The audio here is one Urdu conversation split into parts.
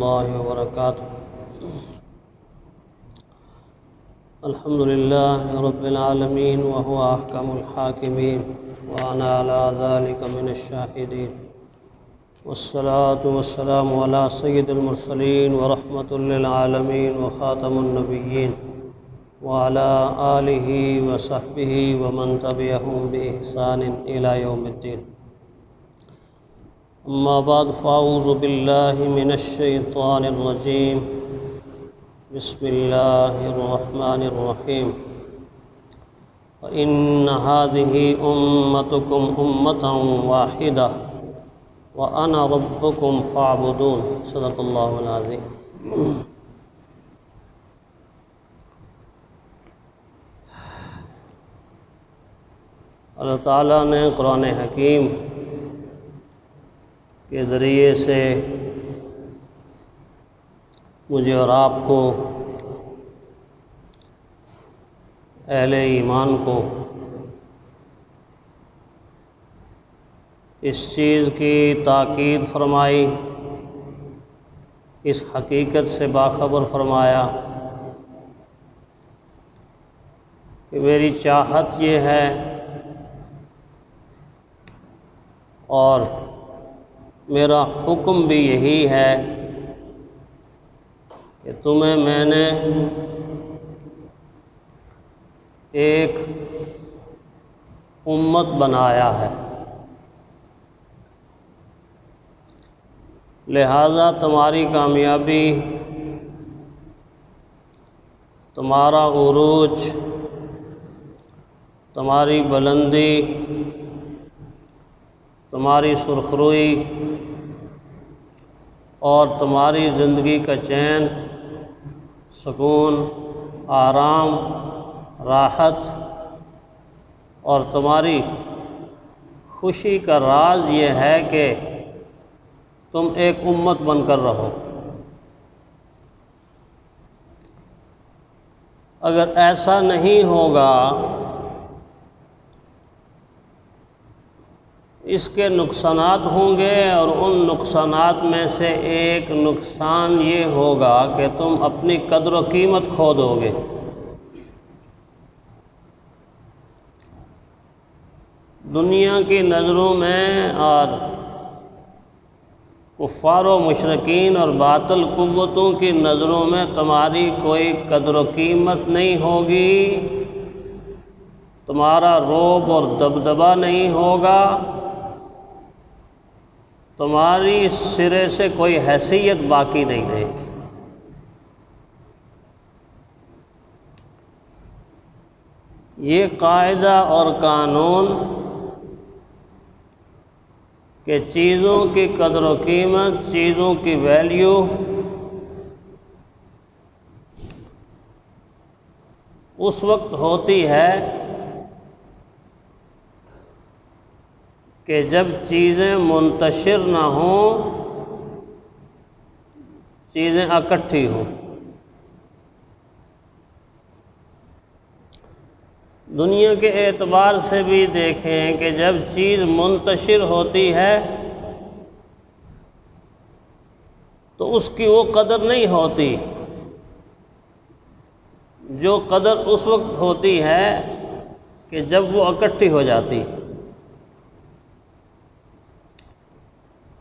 الله وبركاته. الحمد لله رب العالمين وهو أحكم الحاكمين وأنا على ذلك من الشاهدين، والصلاة والسلام على سيد المرسلين ورحمة للعالمين وخاتم النبيين وعلى آله وصحبه ومن تبعهم بإحسان إلى يوم الدين. أما بعد فأعوذ بالله من الشيطان الرجيم. بسم الله الرحمن الرحيم. وإن هذه أمتكم أمة واحدة وأنا ربكم فاعبدون. صدق الله العظيم. اللہ تعالیٰ نے قرآن حکیم کے ذریعے سے مجھے اور آپ کو، اہل ایمان کو، اس چیز کی تاکید فرمائی، اس حقیقت سے باخبر فرمایا کہ میری چاہت یہ ہے اور میرا حکم بھی یہی ہے کہ تمہیں میں نے ایک امت بنایا ہے، لہذا تمہاری کامیابی، تمہارا عروج، تمہاری بلندی، تمہاری سرخروئی اور تمہاری زندگی کا چین، سکون، آرام، راحت اور تمہاری خوشی کا راز یہ ہے کہ تم ایک امت بن کر رہو۔ اگر ایسا نہیں ہوگا، اس کے نقصانات ہوں گے، اور ان نقصانات میں سے ایک نقصان یہ ہوگا کہ تم اپنی قدر و قیمت کھو دو گے۔ دنیا کی نظروں میں اور کفار و مشرکین اور باطل قوتوں کی نظروں میں تمہاری کوئی قدر و قیمت نہیں ہوگی، تمہارا رعب اور دبدبہ نہیں ہوگا، تمہاری سرے سے کوئی حیثیت باقی نہیں رہے گی۔ یہ قاعدہ اور قانون کہ چیزوں کی قدر و قیمت، چیزوں کی ویلیو اس وقت ہوتی ہے کہ جب چیزیں منتشر نہ ہوں، چیزیں اکٹھی ہوں۔ دنیا کے اعتبار سے بھی دیکھیں کہ جب چیز منتشر ہوتی ہے تو اس کی وہ قدر نہیں ہوتی جو قدر اس وقت ہوتی ہے کہ جب وہ اکٹھی ہو جاتی۔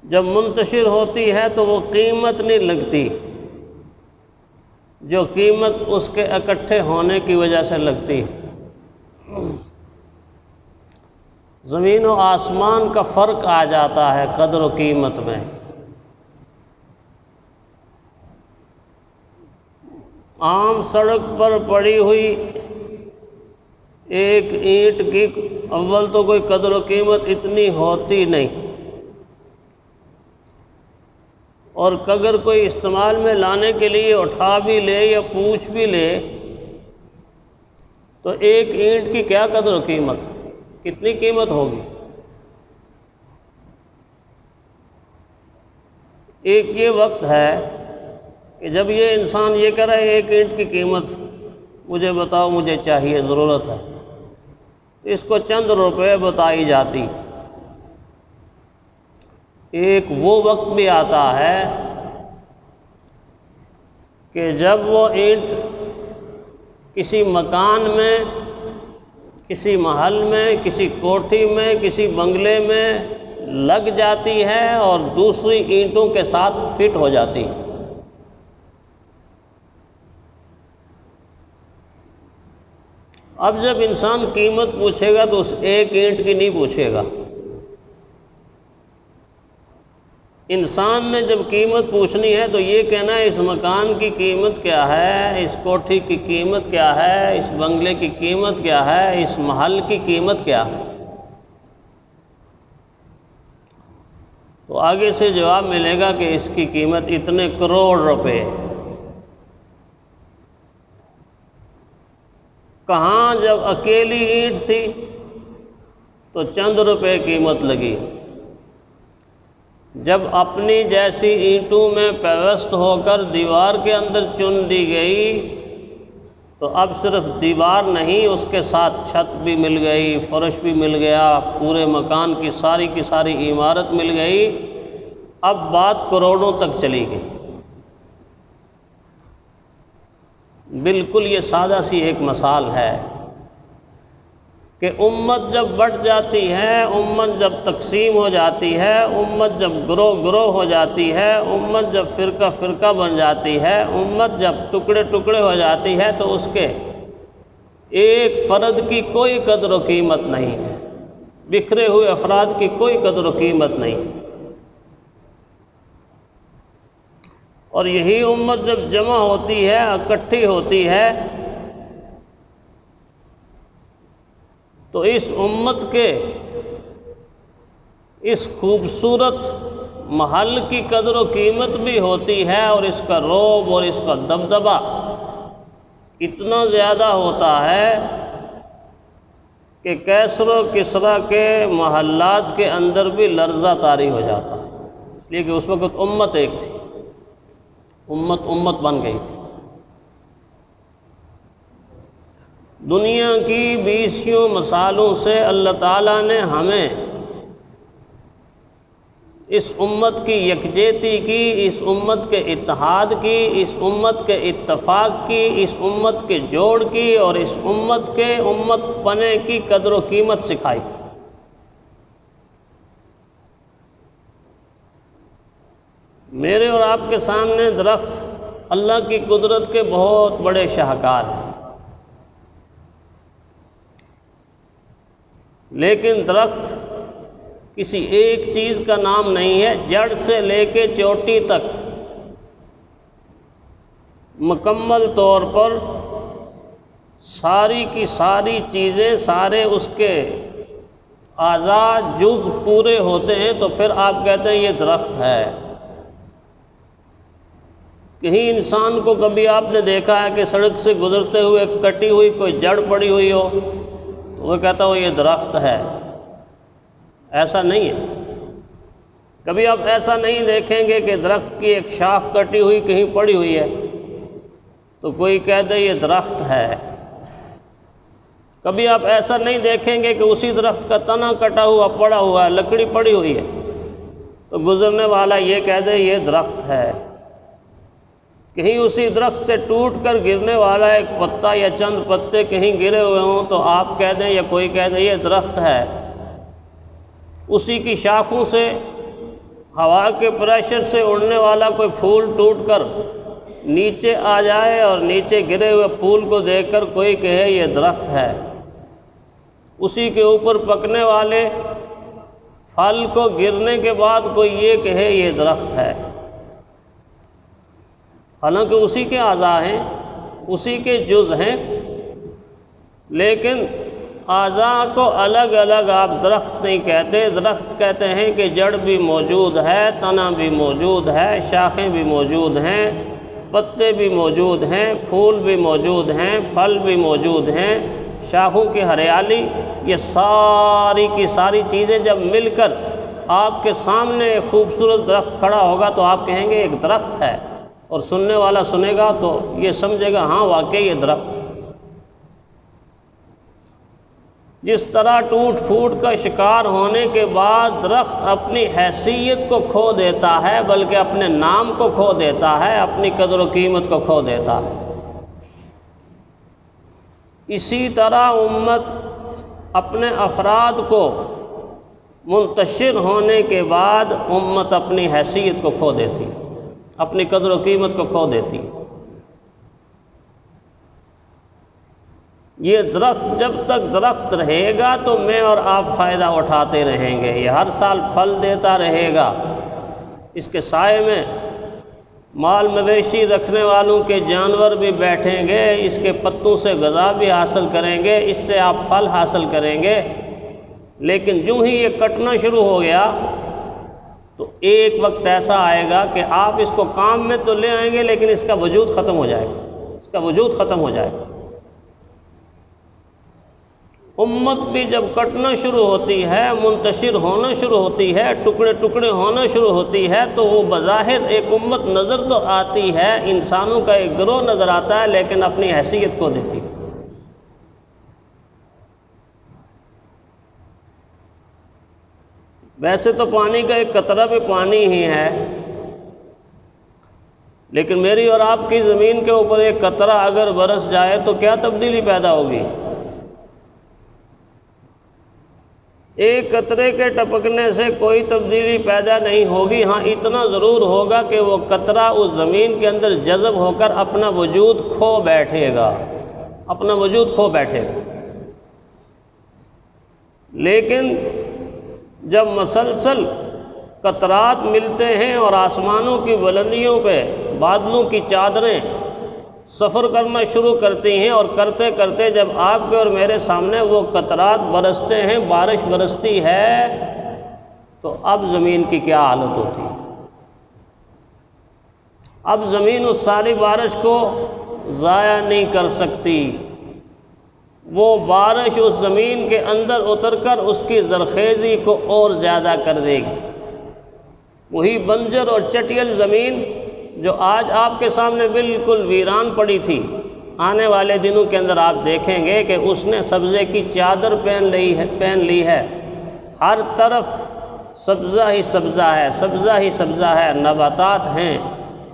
جب منتشر ہوتی ہے تو وہ قیمت نہیں لگتی جو قیمت اس کے اکٹھے ہونے کی وجہ سے لگتی۔ زمین و آسمان کا فرق آ جاتا ہے قدر و قیمت میں۔ عام سڑک پر پڑی ہوئی ایک اینٹ کی اول تو کوئی قدر و قیمت اتنی ہوتی نہیں، اور اگر کوئی استعمال میں لانے کے لیے اٹھا بھی لے یا پوچھ بھی لے تو ایک اینٹ کی کیا قدر و قیمت، کتنی قیمت ہوگی؟ ایک یہ وقت ہے کہ جب یہ انسان یہ کہہ رہا ہے ایک اینٹ کی قیمت مجھے بتاؤ، مجھے چاہیے، ضرورت ہے، تو اس کو چند روپے بتائی جاتی۔ ایک وہ وقت بھی آتا ہے کہ جب وہ اینٹ کسی مکان میں، کسی محل میں، کسی کوٹھی میں، کسی بنگلے میں لگ جاتی ہے اور دوسری اینٹوں کے ساتھ فٹ ہو جاتی ہے، اب جب انسان قیمت پوچھے گا تو اس ایک اینٹ کی نہیں پوچھے گا۔ انسان نے جب قیمت پوچھنی ہے تو یہ کہنا ہے اس مکان کی قیمت کیا ہے، اس کوٹھی کی قیمت کیا ہے، اس بنگلے کی قیمت کیا ہے، اس محل کی قیمت کیا ہے، تو آگے سے جواب ملے گا کہ اس کی قیمت اتنے کروڑ روپے ہے۔ کہاں جب اکیلی اینٹ تھی تو چند روپے قیمت لگی، جب اپنی جیسی اینٹوں میں پیوست ہو کر دیوار کے اندر چن دی گئی تو اب صرف دیوار نہیں، اس کے ساتھ چھت بھی مل گئی، فرش بھی مل گیا، پورے مکان کی ساری عمارت مل گئی، اب بات کروڑوں تک چلی گئی۔ بالکل یہ سادہ سی ایک مثال ہے کہ امت جب بٹ جاتی ہے، امت جب تقسیم ہو جاتی ہے، امت جب گروہ ہو جاتی ہے، امت جب فرقہ بن جاتی ہے، امت جب ٹکڑے ہو جاتی ہے تو اس کے ایک فرد کی کوئی قدر و قیمت نہیں ہے، بکھرے ہوئے افراد کی کوئی قدر و قیمت نہیں۔ اور یہی امت جب جمع ہوتی ہے، اکٹھی ہوتی ہے، تو اس امت کے اس خوبصورت محل کی قدر و قیمت بھی ہوتی ہے، اور اس کا رعب اور اس کا دبدبہ اتنا زیادہ ہوتا ہے کہ کیسر و کسریٰ کے محلات کے اندر بھی لرزہ طاری ہو جاتا ہے، اس لیے کہ اس وقت امت ایک تھی، امت بن گئی تھی۔ دنیا کی بیسیوں مثالوں سے اللہ تعالیٰ نے ہمیں اس امت کی یکجہتی کی، اس امت کے اتحاد کی، اس امت کے اتفاق کی، اس امت کے جوڑ کی، اور اس امت کے امت پنے کی قدر و قیمت سکھائی۔ میرے اور آپ کے سامنے درخت اللہ کی قدرت کے بہت بڑے شاہکار ہیں، لیکن درخت کسی ایک چیز کا نام نہیں ہے، جڑ سے لے کے چوٹی تک مکمل طور پر ساری کی ساری چیزیں، سارے اس کے اعضاء جز پورے ہوتے ہیں تو پھر آپ کہتے ہیں یہ درخت ہے۔ کہیں انسان کو کبھی آپ نے دیکھا ہے کہ سڑک سے گزرتے ہوئے کٹی ہوئی کوئی جڑ پڑی ہوئی ہو تو وہ کہتا ہو یہ درخت ہے؟ ایسا نہیں ہے۔ کبھی آپ ایسا نہیں دیکھیں گے کہ درخت کی ایک شاخ کٹی ہوئی کہیں پڑی ہوئی ہے تو کوئی کہہ دے یہ درخت ہے۔ کبھی آپ ایسا نہیں دیکھیں گے کہ اسی درخت کا تنا کٹا ہوا پڑا ہوا ہے، لکڑی پڑی ہوئی ہے تو گزرنے والا یہ کہہ دے یہ درخت ہے۔ کہیں اسی درخت سے ٹوٹ کر گرنے والا ایک پتا یا چند پتے کہیں گرے ہوئے ہوں تو آپ کہہ دیں یا کوئی کہہ دے یہ درخت ہے۔ اسی کی شاخوں سے ہوا کے پریشر سے اڑنے والا کوئی پھول ٹوٹ کر نیچے آ جائے اور نیچے گرے ہوئے پھول کو دیکھ کر کوئی کہے یہ درخت ہے۔ اسی کے اوپر پکنے والے پھل کو گرنے کے بعد کوئی یہ کہے یہ درخت ہے۔ حالانکہ اسی کے اعضاء ہیں، اسی کے جز ہیں، لیکن اعضاء کو الگ الگ آپ درخت نہیں کہتے۔ درخت کہتے ہیں کہ جڑ بھی موجود ہے، تنا بھی موجود ہے، شاخیں بھی موجود ہیں، پتے بھی موجود ہیں، پھول بھی موجود ہیں، پھل بھی موجود ہیں، شاخوں کی ہریالی، یہ ساری کی ساری چیزیں جب مل کر آپ کے سامنے ایک خوبصورت درخت کھڑا ہوگا تو آپ کہیں گے ایک درخت ہے، اور سننے والا سنے گا تو یہ سمجھے گا ہاں واقعی یہ درخت ہے۔ جس طرح ٹوٹ پھوٹ کا شکار ہونے کے بعد درخت اپنی حیثیت کو کھو دیتا ہے، بلکہ اپنے نام کو کھو دیتا ہے، اپنی قدر و قیمت کو کھو دیتا ہے، اسی طرح امت اپنے افراد کو منتشر ہونے کے بعد امت اپنی حیثیت کو کھو دیتی ہے، اپنی قدر و قیمت کو کھو دیتی ہے۔ یہ درخت جب تک درخت رہے گا تو میں اور آپ فائدہ اٹھاتے رہیں گے، یہ ہر سال پھل دیتا رہے گا، اس کے سائے میں مال مویشی رکھنے والوں کے جانور بھی بیٹھیں گے، اس کے پتوں سے غذا بھی حاصل کریں گے، اس سے آپ پھل حاصل کریں گے۔ لیکن جو ہی یہ کٹنا شروع ہو گیا تو ایک وقت ایسا آئے گا کہ آپ اس کو کام میں تو لے آئیں گے لیکن اس کا وجود ختم ہو جائے گا، اس کا وجود ختم ہو جائے گا۔ امت بھی جب کٹنا شروع ہوتی ہے، منتشر ہونا شروع ہوتی ہے، ٹکڑے ٹکڑے ہونا شروع ہوتی ہے، تو وہ بظاہر ایک امت نظر تو آتی ہے، انسانوں کا ایک گروہ نظر آتا ہے، لیکن اپنی حیثیت کو دیتی ہے۔ ویسے تو پانی کا ایک قطرہ بھی پانی ہی ہے، لیکن میری اور آپ کی زمین کے اوپر ایک قطرہ اگر برس جائے تو کیا تبدیلی پیدا ہوگی؟ ایک قطرے کے ٹپکنے سے کوئی تبدیلی پیدا نہیں ہوگی، ہاں اتنا ضرور ہوگا کہ وہ قطرہ اس زمین کے اندر جذب ہو کر اپنا وجود کھو بیٹھے گا، اپنا وجود کھو بیٹھے گا۔ لیکن جب مسلسل قطرات ملتے ہیں اور آسمانوں کی بلندیوں پہ بادلوں کی چادریں سفر کرنا شروع کرتی ہیں، اور کرتے کرتے جب آپ کے اور میرے سامنے وہ قطرات برستے ہیں، بارش برستی ہے، تو اب زمین کی کیا حالت ہوتی ہے؟ اب زمین اس ساری بارش کو ضائع نہیں کر سکتی، وہ بارش اس زمین کے اندر اتر کر اس کی زرخیزی کو اور زیادہ کر دے گی۔ وہی بنجر اور چٹیل زمین جو آج آپ کے سامنے بالکل ویران پڑی تھی، آنے والے دنوں کے اندر آپ دیکھیں گے کہ اس نے سبزے کی چادر پہن لی ہے، ہر طرف سبزہ ہی سبزہ ہے، سبزہ ہی سبزہ ہے، نباتات ہیں،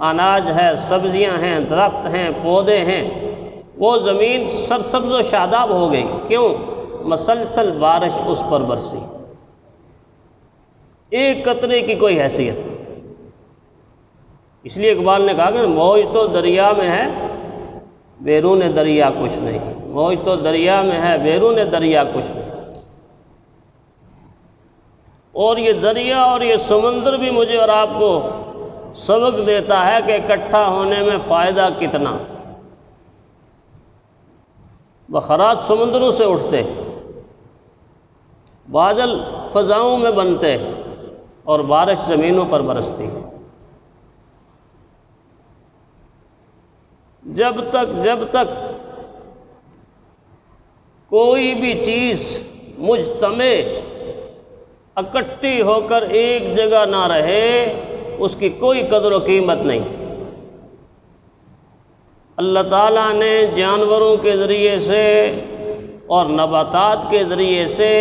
اناج ہے، سبزیاں ہیں، درخت ہیں، پودے ہیں، وہ زمین سرسبز و شاداب ہو گئی۔ کیوں؟ مسلسل بارش اس پر برسی، ایک قطرے کی کوئی حیثیت۔ اس لیے اقبال نے کہا کہ موج تو دریا میں ہے، بیرون دریا کچھ نہیں، موج تو دریا میں ہے، بیرون دریا کچھ نہیں۔ اور یہ دریا اور یہ سمندر بھی مجھے اور آپ کو سبق دیتا ہے کہ اکٹھا ہونے میں فائدہ کتنا۔ بخارات سمندروں سے اٹھتے، بادل فضاؤں میں بنتے، اور بارش زمینوں پر برستی۔ جب تک کوئی بھی چیز مجتمع اکٹھی ہو کر ایک جگہ نہ رہے، اس کی کوئی قدر و قیمت نہیں۔ اللہ تعالیٰ نے جانوروں کے ذریعے سے اور نباتات کے ذریعے سے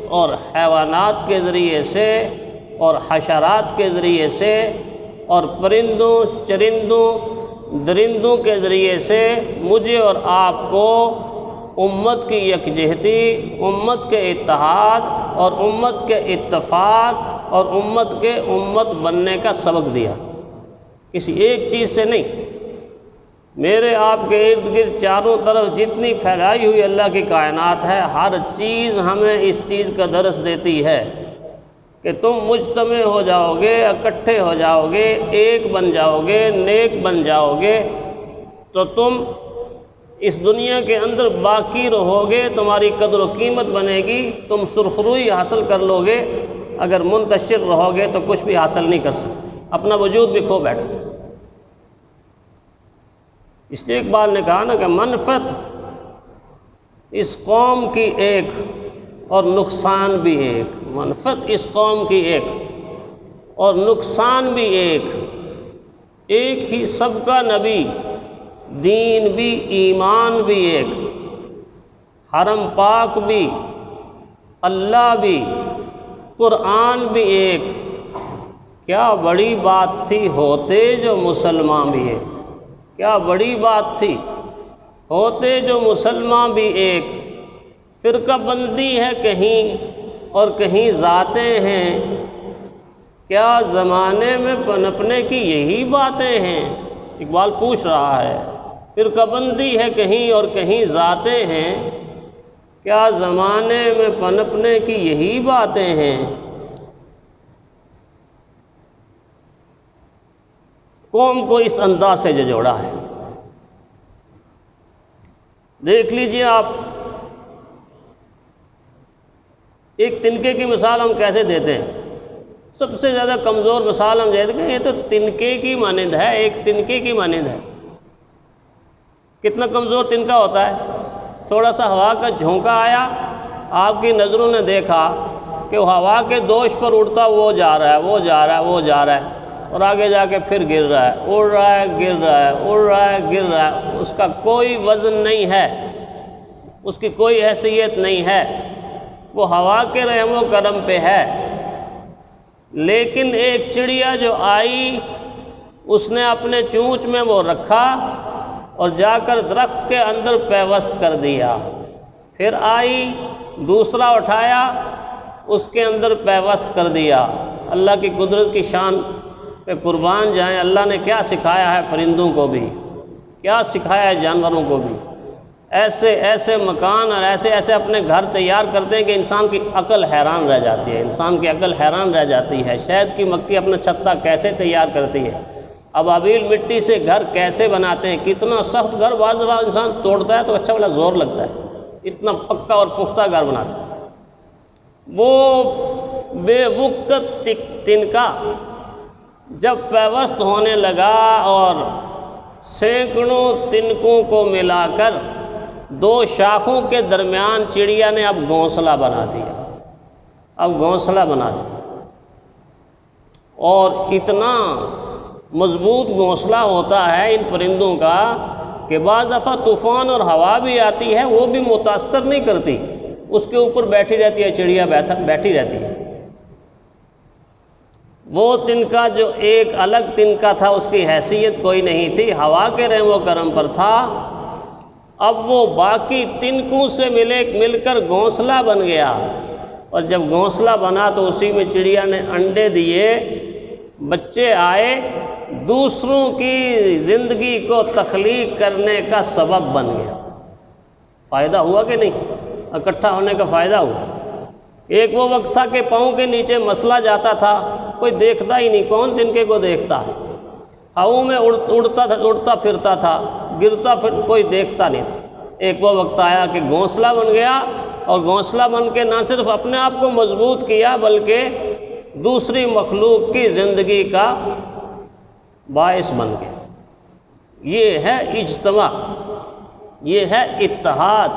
اور حیوانات کے ذریعے سے اور حشرات کے ذریعے سے اور پرندوں، چرندوں، درندوں کے ذریعے سے مجھے اور آپ کو امت کی یکجہتی، امت کے اتحاد اور امت کے اتفاق اور امت بننے کا سبق دیا، کسی ایک چیز سے نہیں۔ میرے آپ کے ارد گرد چاروں طرف جتنی پھیلائی ہوئی اللہ کی کائنات ہے، ہر چیز ہمیں اس چیز کا درس دیتی ہے کہ تم مجتمع ہو جاؤ گے، اکٹھے ہو جاؤ گے، ایک بن جاؤ گے، نیک بن جاؤ گے، تو تم اس دنیا کے اندر باقی رہو گے، تمہاری قدر و قیمت بنے گی، تم سرخروئی حاصل کر لو گے۔ اگر منتشر رہو گے تو کچھ بھی حاصل نہیں کر سکتے، اپنا وجود بھی کھو بیٹھو۔ اس لیے اقبال نے کہا نا کہ منفعت اس قوم کی ایک اور نقصان بھی ایک، منفعت اس قوم کی ایک اور نقصان بھی ایک ہی سب کا نبی، دین بھی ایمان بھی ایک، حرم پاک بھی اللہ بھی، قرآن بھی ایک، کیا بڑی بات تھی ہوتے جو مسلمان بھی ایک، کیا بڑی بات تھی ہوتے جو مسلمان بھی ایک، فرقہ بندی ہے کہیں اور کہیں ذاتیں ہیں، کیا زمانے میں پنپنے کی یہی باتیں ہیں۔ اقبال پوچھ رہا ہے، فرقہ بندی ہے کہیں اور کہیں ذاتیں ہیں، کیا زمانے میں پنپنے کی یہی باتیں ہیں۔ قوم کو اس انداز سے جوڑا ہے۔ دیکھ لیجئے آپ، ایک تنکے کی مثال ہم کیسے دیتے ہیں؟ سب سے زیادہ کمزور مثال ہم دیتے ہیں، یہ تو تنکے کی مانند ہے، ایک تنکے کی مانند ہے۔ کتنا کمزور تنکا ہوتا ہے؟ تھوڑا سا ہوا کا جھونکا آیا، آپ کی نظروں نے دیکھا کہ وہ ہوا کے دوش پر اڑتا وہ جا رہا ہے، وہ جا رہا ہے، وہ جا رہا ہے، اور آگے جا کے پھر گر رہا ہے، اڑ رہا ہے، گر رہا ہے، اڑ رہا ہے، گر رہا ہے، اس کا کوئی وزن نہیں ہے، اس کی کوئی حیثیت نہیں ہے، وہ ہوا کے رحم و کرم پہ ہے۔ لیکن ایک چڑیا جو آئی، اس نے اپنے چونچ میں وہ رکھا اور جا کر درخت کے اندر پیوست کر دیا، پھر آئی دوسرا اٹھایا، اس کے اندر پیوست کر دیا۔ اللہ کی قدرت کی شان پہ قربان جائیں، اللہ نے کیا سکھایا ہے پرندوں کو بھی، کیا سکھایا ہے جانوروں کو بھی۔ ایسے ایسے مکان اور ایسے ایسے اپنے گھر تیار کرتے ہیں کہ انسان کی عقل حیران رہ جاتی ہے، انسان کی عقل حیران رہ جاتی ہے۔ شہد کی مکھی اپنا چھتا کیسے تیار کرتی ہے، ابابیل مٹی سے گھر کیسے بناتے ہیں، کتنا سخت گھر بعض دفعہ انسان توڑتا ہے تو اچھا والا زور لگتا ہے، اتنا پکا اور پختہ گھر بناتا ہے۔ وہ بے وقت تنکا جب پیوست ہونے لگا اور سینکڑوں تنکوں کو ملا کر دو شاخوں کے درمیان چڑیا نے اب گھونسلہ بنا دیا، اب گھونسلہ بنا دیا، اور اتنا مضبوط گھونسلہ ہوتا ہے ان پرندوں کا کہ بعض دفعہ طوفان اور ہوا بھی آتی ہے، وہ بھی متاثر نہیں کرتی، اس کے اوپر بیٹھی رہتی ہے چڑیا، بیٹھی رہتی ہے۔ وہ تنکا جو ایک الگ تنکا تھا، اس کی حیثیت کوئی نہیں تھی، ہوا کے رحم و کرم پر تھا، اب وہ باقی تنکوں سے مل کر گھونسلہ بن گیا، اور جب گھونسلہ بنا تو اسی میں چڑیا نے انڈے دیے، بچے آئے، دوسروں کی زندگی کو تخلیق کرنے کا سبب بن گیا۔ فائدہ ہوا کہ نہیں؟ اکٹھا ہونے کا فائدہ ہوا۔ ایک وہ وقت تھا کہ پاؤں کے نیچے مسلا جاتا تھا، کوئی دیکھتا ہی نہیں، کون تنکے کو دیکھتا، ہواؤں میں اڑتا پھرتا تھا، گرتا پھر کوئی دیکھتا نہیں تھا۔ ایک وہ وقت آیا کہ گھونسلہ بن گیا، اور گھونسلہ بن کے نہ صرف اپنے آپ کو مضبوط کیا بلکہ دوسری مخلوق کی زندگی کا باعث بن گیا۔ یہ ہے اجتماع، یہ ہے اتحاد،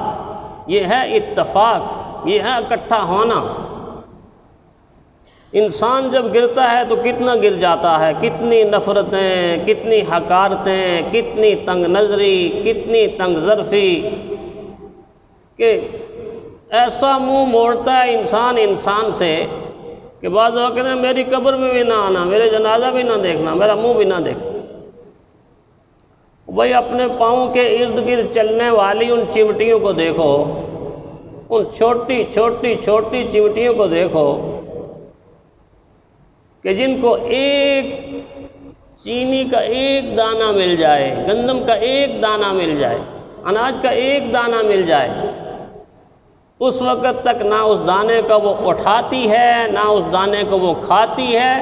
یہ ہے اتفاق، یہ ہے اکٹھا ہونا۔ انسان جب گرتا ہے تو کتنا گر جاتا ہے، کتنی نفرتیں، کتنی حقارتیں، کتنی تنگ نظری، کتنی تنگ ظرفی، کہ ایسا منہ موڑتا ہے انسان سے کہ بعض لوگ کہتے ہیں میری قبر میں بھی نہ آنا، میرے جنازہ بھی نہ دیکھنا، میرا منہ بھی نہ دیکھنا۔ بھائی اپنے پاؤں کے ارد گرد چلنے والی ان چمٹیوں کو دیکھو، ان چھوٹی چھوٹی چھوٹی چمٹیوں کو دیکھو کہ جن کو ایک چینی کا ایک دانہ مل جائے، گندم کا ایک دانہ مل جائے، اناج کا ایک دانہ مل جائے، اس وقت تک نہ اس دانے کا وہ اٹھاتی ہے، نہ اس دانے کو وہ کھاتی ہے،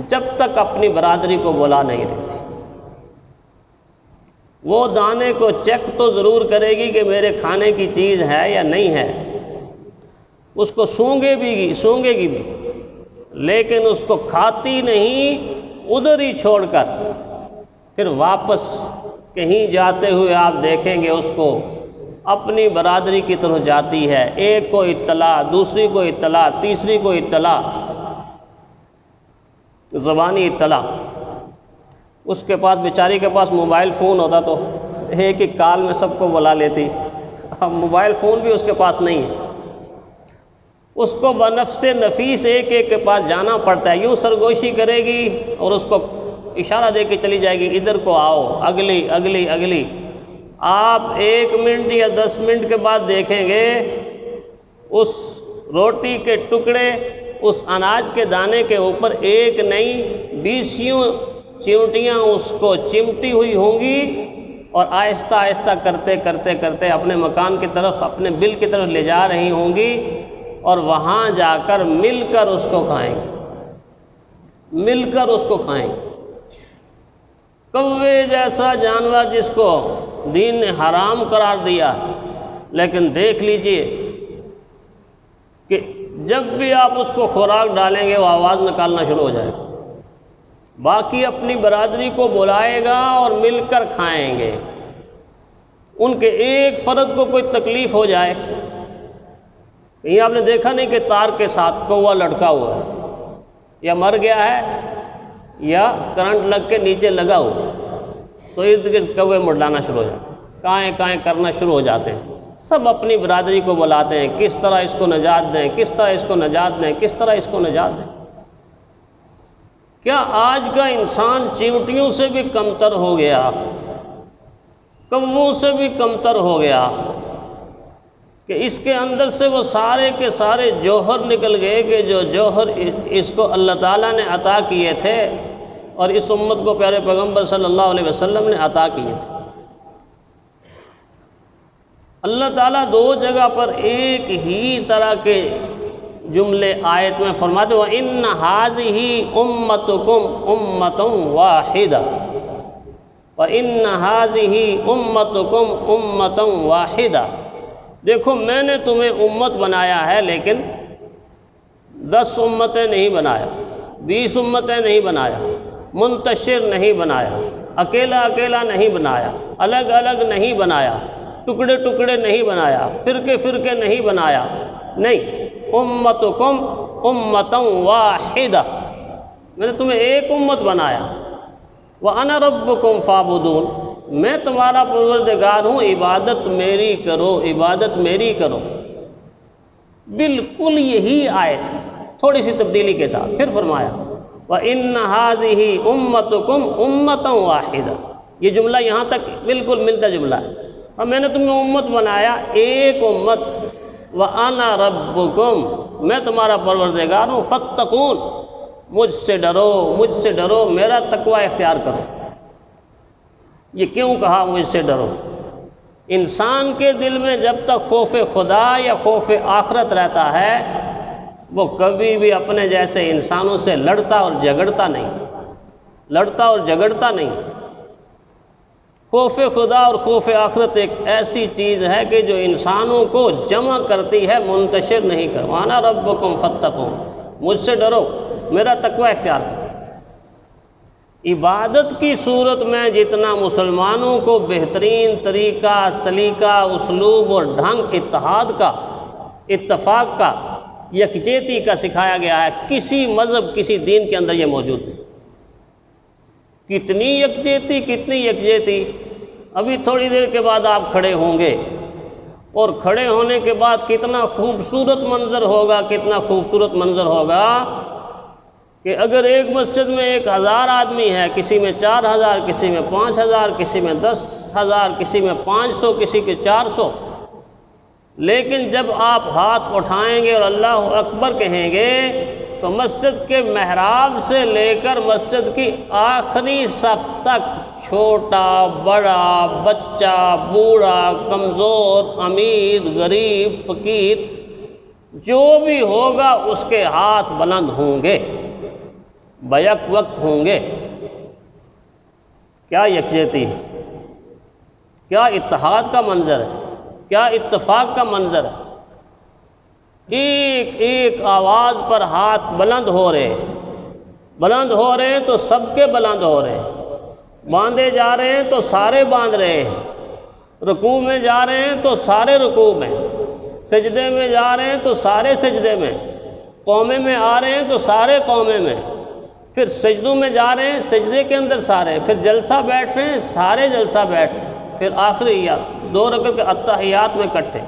جب تک اپنی برادری کو بلا نہیں لیتی۔ وہ دانے کو چیک تو ضرور کرے گی کہ میرے کھانے کی چیز ہے یا نہیں ہے، اس کو سونگے گی بھی، لیکن اس کو کھاتی نہیں، ادھر ہی چھوڑ کر پھر واپس کہیں جاتے ہوئے آپ دیکھیں گے اس کو اپنی برادری کی طرف جاتی ہے، ایک کو اطلاع، دوسری کو اطلاع، تیسری کو اطلاع، زبانی اطلاع۔ اس کے پاس بیچاری کے پاس موبائل فون ہوتا تو ایک ایک کال میں سب کو بلا لیتی، اب موبائل فون بھی اس کے پاس نہیں ہے۔ اس کو بنفس نفیس ایک ایک کے پاس جانا پڑتا ہے، یوں سرگوشی کرے گی اور اس کو اشارہ دے کے چلی جائے گی ادھر کو آؤ، اگلی اگلی اگلی۔ آپ 1 منٹ یا 10 منٹ کے بعد دیکھیں گے اس روٹی کے ٹکڑے، اس اناج کے دانے کے اوپر ایک نہیں 20 چمٹیاں اس کو چمٹی ہوئی ہوں گی، اور آہستہ آہستہ کرتے کرتے کرتے اپنے مکان کی طرف، اپنے بل کی طرف لے جا رہی ہوں گی، اور وہاں جا کر مل کر اس کو کھائیں گے، مل کر اس کو کھائیں گے۔ کوے جیسا جانور جس کو دین نے حرام قرار دیا، لیکن دیکھ لیجئے کہ جب بھی آپ اس کو خوراک ڈالیں گے وہ آواز نکالنا شروع ہو جائے گا، باقی اپنی برادری کو بلائے گا اور مل کر کھائیں گے۔ ان کے ایک فرد کو کوئی تکلیف ہو جائے، کہیں آپ نے دیکھا نہیں کہ تار کے ساتھ کوا لٹکا ہوا ہے، یا مر گیا ہے یا کرنٹ لگ کے نیچے لگا ہوا، تو ارد گرد کوے مڈلانا شروع ہو جاتے ہیں، کائیں کائیں کرنا شروع ہو جاتے ہیں۔ سب اپنی برادری کو بلاتے ہیں، کس طرح اس کو نجات دیں، کس طرح اس کو نجات دیں، کس طرح اس کو نجات دیں۔ کیا آج کا انسان چیونٹیوں سے بھی کمتر ہو گیا، کووں سے بھی کمتر ہو گیا، کہ اس کے اندر سے وہ سارے کے سارے جوہر نکل گئے کہ جو جوہر اس کو اللہ تعالیٰ نے عطا کیے تھے اور اس امت کو پیارے پیغمبر صلی اللہ علیہ وسلم نے عطا کیے تھے۔ اللہ تعالیٰ 2 جگہ پر ایک ہی طرح کے جملے آیت میں فرماتے ہیں وَإِنَّ هَٰذِهِ أُمَّتُكُمْ أُمَّةٌ وَاحِدَةٌ وَإِنَّ هَٰذِهِ أُمَّتُكُمْ أُمَّةٌ وَاحِدَةٌ۔ دیکھو میں نے تمہیں امت بنایا ہے، لیکن 10 امتیں نہیں بنایا، 20 امتیں نہیں بنایا، منتشر نہیں بنایا، اکیلا اکیلا نہیں بنایا، الگ الگ نہیں بنایا، ٹکڑے ٹکڑے نہیں بنایا، فرقے فرقے نہیں بنایا، نہیں، امتکم امتا واحدہ، میں نے تمہیں ایک امت بنایا۔ وَأَنَا رَبُّكُمْ فَاعْبُدُونِ، میں تمہارا پروردگار ہوں، عبادت میری کرو، عبادت میری کرو۔ بالکل یہی آیت تھوڑی سی تبدیلی کے ساتھ پھر فرمایا وَإِنَّ هَٰذِهِ أُمَّتُكُمْ أُمَّةً وَاحِدَةً، یہ جملہ یہاں تک بالکل ملتا جملہ ہے، اور میں نے تمہیں امت بنایا، ایک امت، وَأَنَا رَبُّكُمْ، میں تمہارا پروردگار ہوں، فَاتَّقُونِ، مجھ سے ڈرو، مجھ سے ڈرو، میرا تقوی اختیار کرو۔ یہ کیوں کہا مجھ سے ڈرو؟ انسان کے دل میں جب تک خوف خدا یا خوف آخرت رہتا ہے، وہ کبھی بھی اپنے جیسے انسانوں سے لڑتا اور جھگڑتا نہیں، لڑتا اور جھگڑتا نہیں۔ خوف خدا اور خوف آخرت ایک ایسی چیز ہے کہ جو انسانوں کو جمع کرتی ہے، منتشر نہیں کر۔ وَأَنَا رَبُّكُمْ فَاتَّقُونِ، مجھ سے ڈرو، میرا تقوی اختیار کرو۔ عبادت کی صورت میں جتنا مسلمانوں کو بہترین طریقہ، سلیقہ، اسلوب اور ڈھنگ اتحاد کا، اتفاق کا، یکجہتی کا سکھایا گیا ہے، کسی مذہب، کسی دین کے اندر یہ موجود نہیں۔ کتنی یکجہتی، کتنی یکجہتی، ابھی تھوڑی دیر کے بعد آپ کھڑے ہوں گے، اور کھڑے ہونے کے بعد کتنا خوبصورت منظر ہوگا، کتنا خوبصورت منظر ہوگا کہ اگر ایک مسجد میں 1000 آدمی ہے، کسی میں 4000، کسی میں 5000، کسی میں 10,000، کسی میں 500، کسی کے 400، لیکن جب آپ ہاتھ اٹھائیں گے اور اللہ اکبر کہیں گے تو مسجد کے محراب سے لے کر مسجد کی آخری صف تک چھوٹا، بڑا، بچہ، بوڑھا، کمزور، امیر، غریب، فقیر، جو بھی ہوگا اس کے ہاتھ بلند ہوں گے، بیک وقت ہوں گے۔ کیا یکجہتی ہے، کیا اتحاد کا منظر ہے، کیا اتفاق کا منظر ہے۔ ایک ایک آواز پر ہاتھ بلند ہو رہے، بلند ہو رہے ہیں تو سب کے بلند ہو رہے ہیں، باندھے جا رہے ہیں تو سارے باندھ رہے ہیں، رکوع میں جا رہے ہیں تو سارے رکوع میں، سجدے میں جا رہے ہیں تو سارے سجدے میں، قومے میں آ رہے ہیں تو سارے قومے میں، پھر سجدوں میں جا رہے ہیں، سجدے کے اندر سارے، پھر جلسہ بیٹھ رہے ہیں، سارے جلسہ بیٹھ رہے ہیں، پھر آخری 2 رکعت کے اتحیات میں کٹھے۔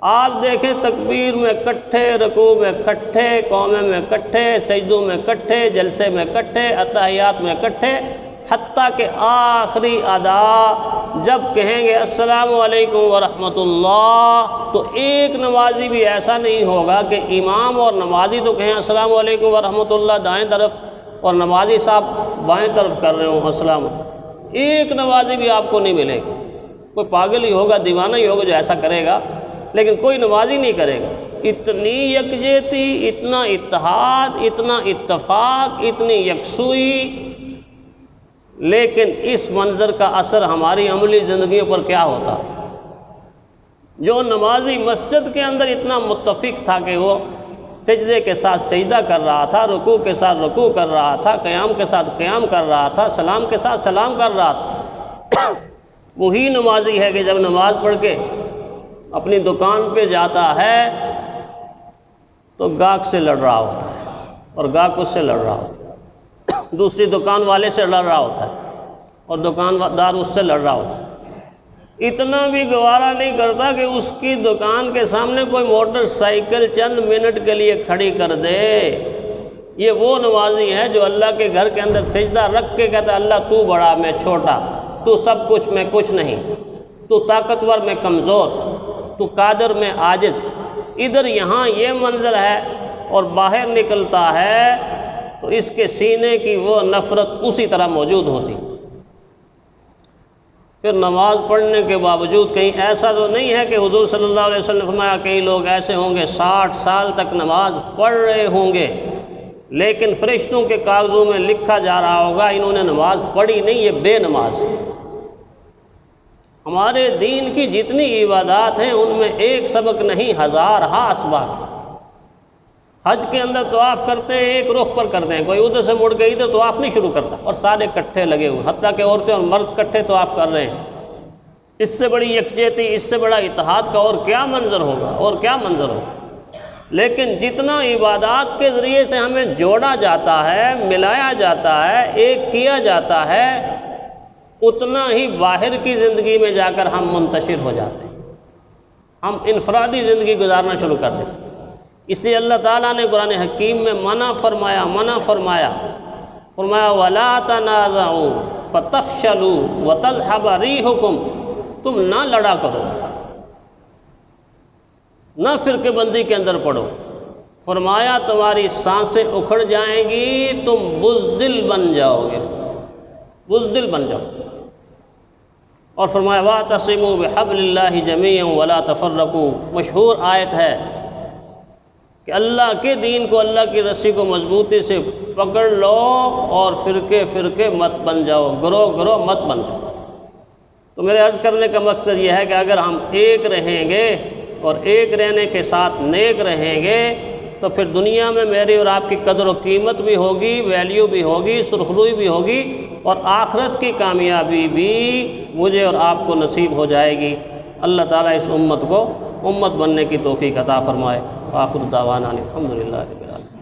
آپ دیکھیں تکبیر میں کٹھے، رکوع میں کٹھے، قومے میں کٹھے، سجدوں میں کٹھے، جلسے میں کٹھے، اتحیات میں کٹھے، حتیٰ کہ آخری ادا جب کہیں گے السلام علیکم ورحمۃ اللہ، تو ایک نمازی بھی ایسا نہیں ہوگا کہ امام اور نمازی تو کہیں السلام علیکم ورحمۃ اللہ دائیں طرف اور نمازی صاحب بائیں طرف کر رہے ہوں السلام، ایک نمازی بھی آپ کو نہیں ملے گا۔ کوئی پاگل ہی ہوگا، دیوانہ ہی ہوگا جو ایسا کرے گا، لیکن کوئی نمازی نہیں کرے گا۔ اتنی یکجہتی، اتنا اتحاد، اتنا اتفاق، اتنی یکسوئی، لیکن اس منظر کا اثر ہماری عملی زندگیوں پر کیا ہوتا؟ جو نمازی مسجد کے اندر اتنا متفق تھا کہ وہ سجدے کے ساتھ سجدہ کر رہا تھا، رکوع کے ساتھ رکوع کر رہا تھا، قیام کے ساتھ قیام کر رہا تھا، سلام کے ساتھ سلام کر رہا تھا، وہی نمازی ہے کہ جب نماز پڑھ کے اپنی دکان پہ جاتا ہے تو گاہک سے لڑ رہا ہوتا ہے اور گاہک اس سے لڑ رہا ہوتا ہے، دوسری دکان والے سے لڑ رہا ہوتا ہے اور دکاندار اس سے لڑ رہا ہوتا ہے۔ اتنا بھی گوارا نہیں کرتا کہ اس کی دکان کے سامنے کوئی موٹر سائیکل چند منٹ کے لیے کھڑی کر دے۔ یہ وہ نمازی ہے جو اللہ کے گھر کے اندر سجدہ رکھ کے کہتا ہے اللہ تو بڑا میں چھوٹا، تو سب کچھ میں کچھ نہیں، تو طاقتور میں کمزور، تو قادر میں عاجز۔ ادھر یہاں یہ منظر ہے اور باہر نکلتا ہے تو اس کے سینے کی وہ نفرت اسی طرح موجود ہوتی۔ پھر نماز پڑھنے کے باوجود کہیں ایسا تو نہیں ہے کہ حضور صلی اللہ علیہ وسلم نے فرمایا کئی لوگ ایسے ہوں گے 60 سال تک نماز پڑھ رہے ہوں گے، لیکن فرشتوں کے کاغذوں میں لکھا جا رہا ہوگا انہوں نے نماز پڑھی نہیں، یہ بے نماز۔ ہمارے دین کی جتنی عبادات ہیں ان میں ایک سبق نہیں، ہزارہا اسباق۔ حج کے اندر طواف کرتے ہیں ایک رخ پر کرتے ہیں، کوئی ادھر سے مڑ کے ادھر طواف نہیں شروع کرتا، اور سارے کٹھے لگے ہوئے، حتیٰ کہ عورتیں اور مرد کٹھے طواف کر رہے ہیں۔ اس سے بڑی یکجہتی، اس سے بڑا اتحاد کا اور کیا منظر ہوگا، اور کیا منظر ہوگا۔ لیکن جتنا عبادات کے ذریعے سے ہمیں جوڑا جاتا ہے، ملایا جاتا ہے، ایک کیا جاتا ہے، اتنا ہی باہر کی زندگی میں جا کر ہم منتشر ہو جاتے ہیں، ہم انفرادی زندگی گزارنا شروع کر دیتے ہیں۔ اس لیے اللہ تعالیٰ نے قرآن حکیم میں منع فرمایا وَلَا تَنَازَعُوا فَتَفْشَلُوا وَتَذْهَبَ رِيحُكُمْ، تم نہ لڑا کرو، نہ فرقے بندی کے اندر پڑو، فرمایا تمہاری سانسیں اکھڑ جائیں گی، تم بزدل بن جاؤ گے، بزدل بن جاؤ۔ اور فرمایا وَاعْتَصِمُوا بِحَبْلِ اللَّهِ جَمِيعًا وَلَا تَفَرَّقُوا، مشہور آیت ہے کہ اللہ کے دین کو، اللہ کی رسی کو مضبوطی سے پکڑ لو اور فرقے فرقے مت بن جاؤ، گروہ مت بن جاؤ۔ تو میرے عرض کرنے کا مقصد یہ ہے کہ اگر ہم ایک رہیں گے اور ایک رہنے کے ساتھ نیک رہیں گے تو پھر دنیا میں میری اور آپ کی قدر و قیمت بھی ہوگی، ویلیو بھی ہوگی، سرخروئی بھی ہوگی، اور آخرت کی کامیابی بھی مجھے اور آپ کو نصیب ہو جائے گی۔ اللہ تعالیٰ اس امت کو امت بننے کی توفیق عطا فرمائے۔ وآخر دعوانا الحمدللہ رب العالمین۔